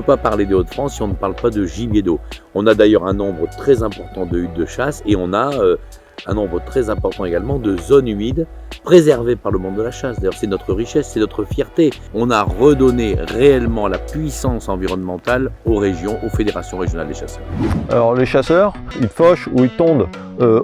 pas parler des Hauts-de-France si on ne parle pas de gibier d'eau. On a d'ailleurs un nombre très important de huttes de chasse et on a un nombre très important également de zones humides préservées par le monde de la chasse. D'ailleurs, c'est notre richesse, c'est notre fierté. On a redonné réellement la puissance environnementale aux régions, aux fédérations régionales des chasseurs. Alors les chasseurs, ils fauchent ou ils tondent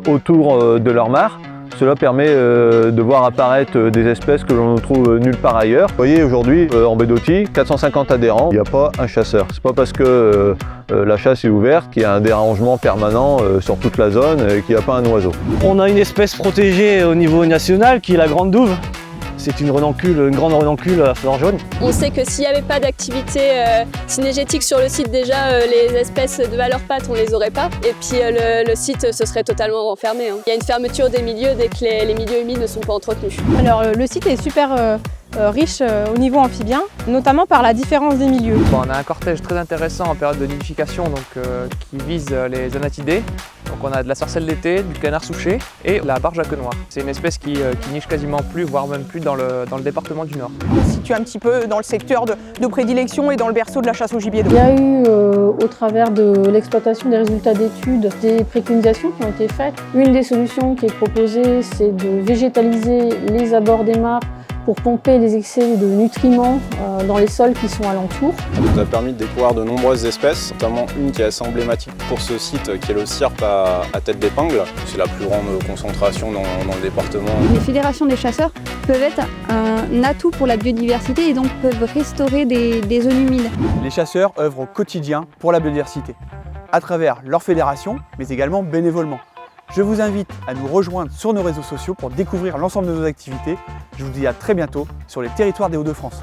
autour de leur mare. Cela permet de voir apparaître des espèces que l'on ne trouve nulle part ailleurs. Vous voyez aujourd'hui en baie d'Authie, 450 adhérents, il n'y a pas un chasseur. C'est pas parce que la chasse est ouverte qu'il y a un dérangement permanent sur toute la zone et qu'il n'y a pas un oiseau. On a une espèce protégée au niveau national qui est la grande douve. C'est une grande renoncule à fleurs jaunes. On sait que s'il n'y avait pas d'activité cynégétique sur le site, déjà les espèces de valeur patte, on les aurait pas. Et puis le site se serait totalement renfermé. Il y a une fermeture des milieux dès que les milieux humides ne sont pas entretenus. Alors le site est super riche au niveau amphibien, notamment par la différence des milieux. On a un cortège très intéressant en période de nidification qui vise les anatidés. Donc on a de la sarcelle d'été, du canard souché et la barge à queue noire. C'est une espèce qui niche quasiment plus, voire même plus dans le département du Nord. On se situe un petit peu dans le secteur de prédilection et dans le berceau de la chasse au gibier d'eau. Il y a eu, au travers de l'exploitation des résultats d'études, des préconisations qui ont été faites. Une des solutions qui est proposée, c'est de végétaliser les abords des mares pour pomper les excès de nutriments dans les sols qui sont alentours. Ça nous a permis de découvrir de nombreuses espèces, notamment une qui est assez emblématique pour ce site, qui est le cirpe à tête d'épingle. C'est la plus grande concentration dans le département. Les fédérations des chasseurs peuvent être un atout pour la biodiversité et donc peuvent restaurer des zones humides. Les chasseurs œuvrent au quotidien pour la biodiversité, à travers leur fédération, mais également bénévolement. Je vous invite à nous rejoindre sur nos réseaux sociaux pour découvrir l'ensemble de nos activités. Je vous dis à très bientôt sur les territoires des Hauts-de-France.